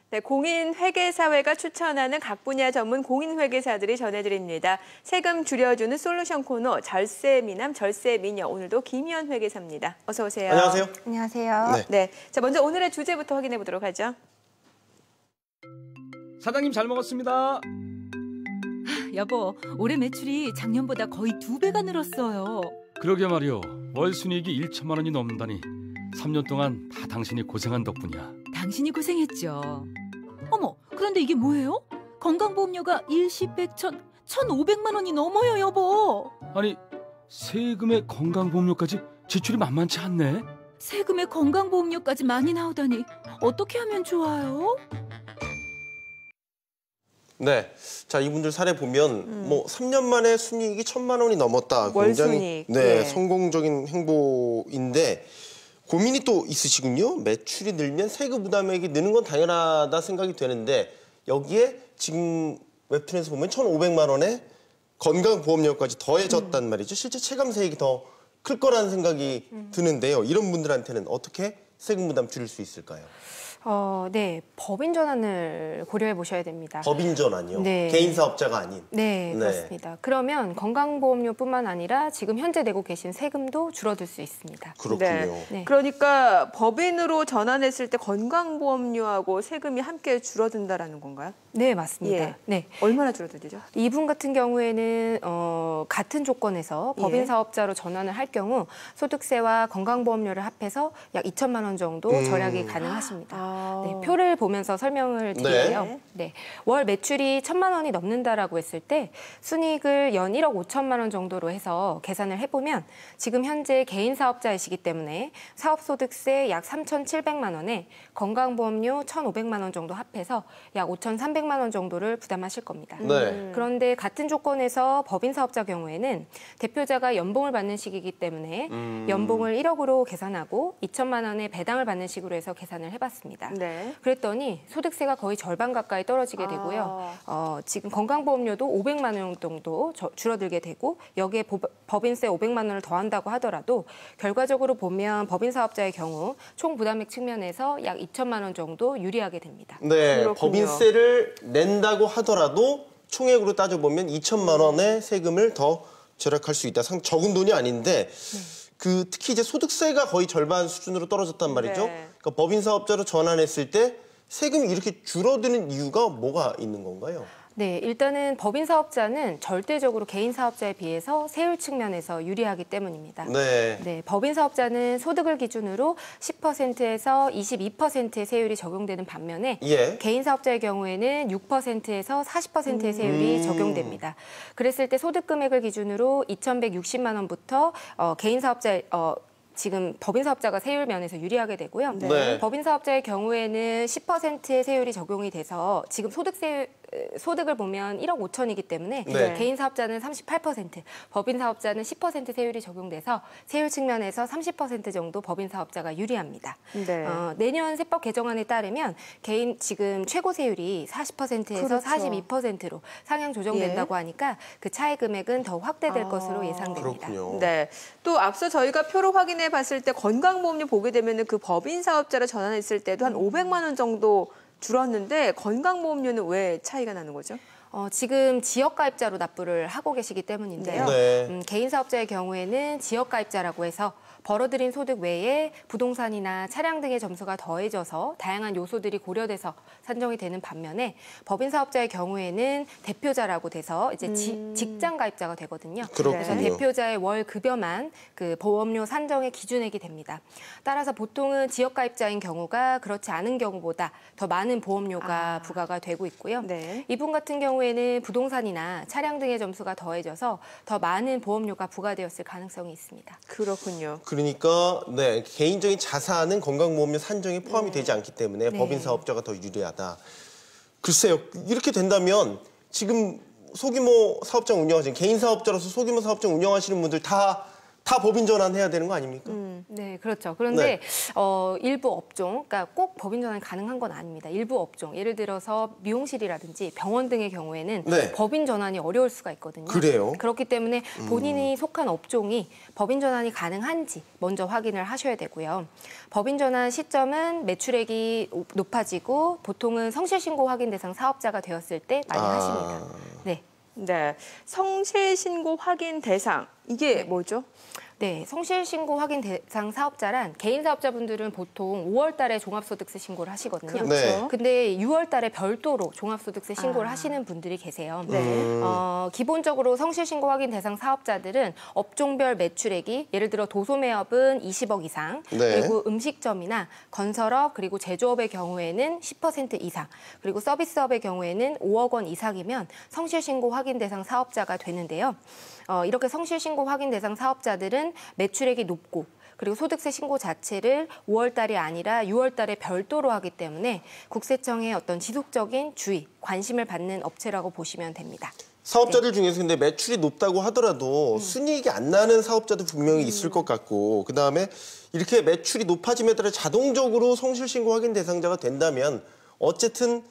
네, 공인회계사회가 추천하는 각 분야 전문 공인회계사들이 전해드립니다. 세금 줄여주는 솔루션 코너 절세미남 절세미녀. 오늘도 김희연 회계사입니다. 어서 오세요. 안녕하세요. 안녕하세요. 네, 자 먼저 오늘의 주제부터 확인해 보도록 하죠. 사장님 잘 먹었습니다. 여보, 올해 매출이 작년보다 거의 2배가 늘었어요. 그러게 말이요. 월 순이익이 1천만 원이 넘는다니 3년 동안 다 당신이 고생한 덕분이야. 당신이 고생했죠. 어머, 그런데 이게 뭐예요? 건강보험료가 일시 100, 1000, 1500만 원이 넘어요, 여보. 아니, 세금에 건강보험료까지 지출이 만만치 않네. 세금에 건강보험료까지 많이 나오다니 어떻게 하면 좋아요? 네, 자 이분들 사례 보면 뭐 3년 만에 순이익이 1000만 원이 넘었다. 월 굉장히 순이익. 네, 예. 성공적인 행보인데 고민이 또 있으시군요. 매출이 늘면 세금 부담액이 느는 건 당연하다 생각이 되는데 여기에 지금 웹툰에서 보면 1,500만 원에 건강보험료까지 더해졌단 말이죠. 실제 체감세액이 더 클 거라는 생각이 드는데요. 이런 분들한테는 어떻게 세금 부담 줄일 수 있을까요? 네, 법인 전환을 고려해 보셔야 됩니다. 법인 전환이요? 네. 개인 사업자가 아닌? 네, 그렇습니다. 그러면 건강보험료뿐만 아니라 지금 현재 내고 계신 세금도 줄어들 수 있습니다. 그렇군요. 네. 그러니까 법인으로 전환했을 때 건강보험료하고 세금이 함께 줄어든다라는 건가요? 네, 맞습니다. 예. 네. 얼마나 줄어들죠? 이분 같은 경우에는 같은 조건에서 법인 예. 사업자로 전환을 할 경우 소득세와 건강보험료를 합해서 약 2천만 원 정도 절약이 가능하십니다. 네, 표를 보면서 설명을 드릴게요. 네. 월 매출이 1000만 원이 넘는다라고 했을 때 순이익을 연 1억 5천만 원 정도로 해서 계산을 해보면 지금 현재 개인 사업자이시기 때문에 사업소득세 약 3,700만 원에 건강보험료 1,500만 원 정도 합해서 약 5,300만 원 정도를 부담하실 겁니다. 네. 그런데 같은 조건에서 법인 사업자 경우에는 대표자가 연봉을 받는 시기이기 때문에 연봉을 1억으로 계산하고 2천만 원의 배당을 받는 식으로 해서 계산을 해봤습니다. 네. 그랬더니 소득세가 거의 절반 가까이 떨어지게 되고요. 지금 건강보험료도 500만 원 정도 줄어들게 되고 여기에 법인세 500만 원을 더한다고 하더라도 결과적으로 보면 법인 사업자의 경우 총 부담액 측면에서 약 2천만 원 정도 유리하게 됩니다. 네, 그렇군요. 법인세를 낸다고 하더라도 총액으로 따져보면 2천만 원의 세금을 더 절약할 수 있다. 적은 돈이 아닌데 특히 이제 소득세가 거의 절반 수준으로 떨어졌단 말이죠. 네. 그러니까 법인 사업자로 전환했을 때 세금이 이렇게 줄어드는 이유가 뭐가 있는 건가요? 네, 일단은 법인 사업자는 절대적으로 개인 사업자에 비해서 세율 측면에서 유리하기 때문입니다. 네. 네, 법인 사업자는 소득을 기준으로 10%에서 22%의 세율이 적용되는 반면에 예. 개인 사업자의 경우에는 6%에서 40%의 세율이 적용됩니다. 그랬을 때 소득 금액을 기준으로 2,160만 원부터 개인 사업자 지금 법인 사업자가 세율 면에서 유리하게 되고요. 네. 법인 사업자의 경우에는 10%의 세율이 적용이 돼서 지금 소득을 보면 1억 5천이기 때문에 네. 개인 사업자는 38%, 법인 사업자는 10% 세율이 적용돼서 세율 측면에서 30% 정도 법인 사업자가 유리합니다. 네. 내년 세법 개정안에 따르면 개인 지금 최고 세율이 40%에서 그렇죠. 42%로 상향 조정된다고 예. 하니까 그 차액 금액은 더 확대될 것으로 예상됩니다. 그렇군요. 네. 또 앞서 저희가 표로 확인해 봤을 때 건강보험료 보게 되면 그 법인 사업자로 전환했을 때도 한 500만 원 정도 줄었는데 건강보험료는 왜 차이가 나는 거죠? 지금 지역가입자로 납부를 하고 계시기 때문인데요. 네. 개인 사업자의 경우에는 지역가입자라고 해서 벌어들인 소득 외에 부동산이나 차량 등의 점수가 더해져서 다양한 요소들이 고려돼서 산정이 되는 반면에 법인 사업자의 경우에는 대표자라고 돼서 이제 직장 가입자가 되거든요. 그렇군요. 그래서 대표자의 월 급여만 그 보험료 산정의 기준액이 됩니다. 따라서 보통은 지역 가입자인 경우가 그렇지 않은 경우보다 더 많은 보험료가 부과가 되고 있고요. 네. 이분 같은 경우에는 부동산이나 차량 등의 점수가 더해져서 더 많은 보험료가 부과되었을 가능성이 있습니다. 그렇군요. 그러니까 네, 개인적인 자산은 건강보험료 산정에 포함이 되지 않기 때문에 법인 사업자가 더 유리하다. 글쎄요, 이렇게 된다면 지금 소규모 사업장 운영하시는 개인 사업자로서 소규모 사업장 운영하시는 분들 다 다 법인 전환해야 되는 거 아닙니까? 네, 그렇죠. 그런데 일부 업종, 그러니까 꼭 법인 전환이 가능한 건 아닙니다. 일부 업종, 예를 들어서 미용실이라든지 병원 등의 경우에는 네. 법인 전환이 어려울 수가 있거든요. 그래요? 그렇기 때문에 본인이 속한 업종이 법인 전환이 가능한지 먼저 확인을 하셔야 되고요. 법인 전환 시점은 매출액이 높아지고 보통은 성실신고 확인 대상 사업자가 되었을 때 많이 하십니다. 네. 네, 성실신고 확인 대상 이게 뭐죠? 네, 성실신고 확인 대상 사업자란 개인 사업자분들은 보통 5월 달에 종합소득세 신고를 하시거든요. 그렇죠. 네. 근데 6월 달에 별도로 종합소득세 신고를 하시는 분들이 계세요. 네. 기본적으로 성실신고 확인 대상 사업자들은 업종별 매출액이 예를 들어 도소매업은 20억 이상, 네. 그리고 음식점이나 건설업 그리고 제조업의 경우에는 10% 이상, 그리고 서비스업의 경우에는 5억 원 이상이면 성실신고 확인 대상 사업자가 되는데요. 이렇게 성실신고 확인 대상 사업자들은 매출액이 높고 그리고 소득세 신고 자체를 5월 달이 아니라 6월 달에 별도로 하기 때문에 국세청의 어떤 지속적인 주의, 관심을 받는 업체라고 보시면 됩니다. 사업자들 중에서 근데 매출이 높다고 하더라도 순이익이 안 나는 사업자도 분명히 있을 것 같고 그다음에 이렇게 매출이 높아짐에 따라 자동적으로 성실신고 확인 대상자가 된다면 어쨌든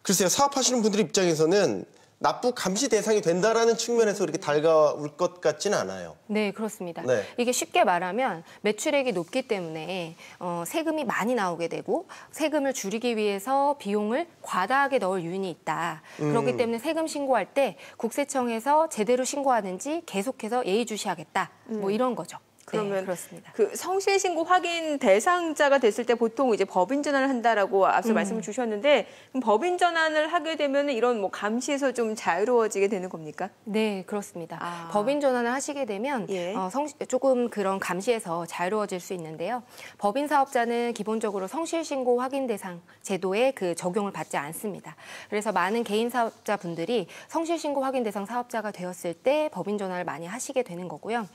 글쎄요. 사업하시는 분들 입장에서는 납부 감시 대상이 된다라는 측면에서 이렇게 달가울 것 같지는 않아요. 네, 그렇습니다. 네. 이게 쉽게 말하면 매출액이 높기 때문에 세금이 많이 나오게 되고 세금을 줄이기 위해서 비용을 과다하게 넣을 요인이 있다. 그렇기 때문에 세금 신고할 때 국세청에서 제대로 신고하는지 계속해서 예의주시하겠다. 뭐 이런 거죠. 그러면 네, 그렇습니다. 그 성실신고 확인 대상자가 됐을 때 보통 이제 법인 전환을 한다라고 앞서 말씀을 주셨는데 그럼 법인 전환을 하게 되면 이런 뭐 감시에서 좀 자유로워지게 되는 겁니까? 네, 그렇습니다. 법인 전환을 하시게 되면 예. 조금 그런 감시에서 자유로워질 수 있는데요. 법인 사업자는 기본적으로 성실신고 확인 대상 제도에 그 적용을 받지 않습니다. 그래서 많은 개인 사업자분들이 성실신고 확인 대상 사업자가 되었을 때 법인 전환을 많이 하시게 되는 거고요.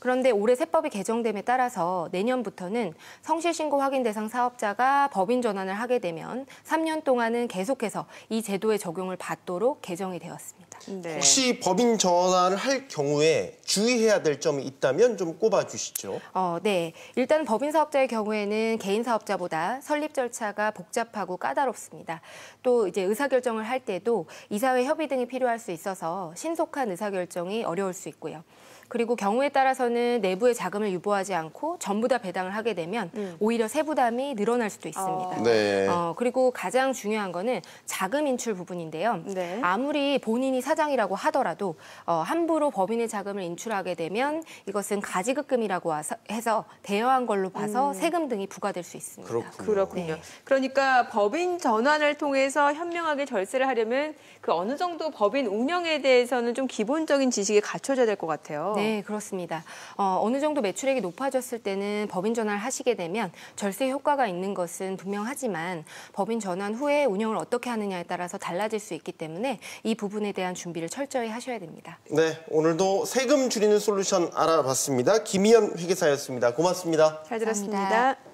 그런데 올해 세법이 개정됨에 따라서 내년부터는 성실신고 확인 대상 사업자가 법인 전환을 하게 되면 3년 동안은 계속해서 이 제도의 적용을 받도록 개정이 되었습니다. 네. 혹시 법인 전환을 할 경우에 주의해야 될 점이 있다면 좀 꼽아주시죠. 네. 일단 법인 사업자의 경우에는 개인 사업자보다 설립 절차가 복잡하고 까다롭습니다. 또 이제 의사결정을 할 때도 이사회 협의 등이 필요할 수 있어서 신속한 의사결정이 어려울 수 있고요. 그리고 경우에 따라서는 내부의 자금을 유보하지 않고 전부 다 배당을 하게 되면 오히려 세부담이 늘어날 수도 있습니다. 네. 그리고 가장 중요한 거는 자금 인출 부분인데요. 네. 아무리 본인이 사장이라고 하더라도 함부로 법인의 자금을 인출하게 되면 이것은 가지급금이라고 해서 대여한 걸로 봐서 세금 등이 부과될 수 있습니다. 그렇군요. 네. 그러니까 법인 전환을 통해서 현명하게 절세를 하려면 그 어느 정도 법인 운영에 대해서는 좀 기본적인 지식이 갖춰져야 될 것 같아요. 네, 그렇습니다. 어느 정도 매출액이 높아졌을 때는 법인 전환을 하시게 되면 절세 효과가 있는 것은 분명하지만 법인 전환 후에 운영을 어떻게 하느냐에 따라서 달라질 수 있기 때문에 이 부분에 대한 준비를 철저히 하셔야 됩니다. 네, 오늘도 세금 줄이는 솔루션 알아봤습니다. 김희연 회계사였습니다. 고맙습니다. 잘 들었습니다. 감사합니다.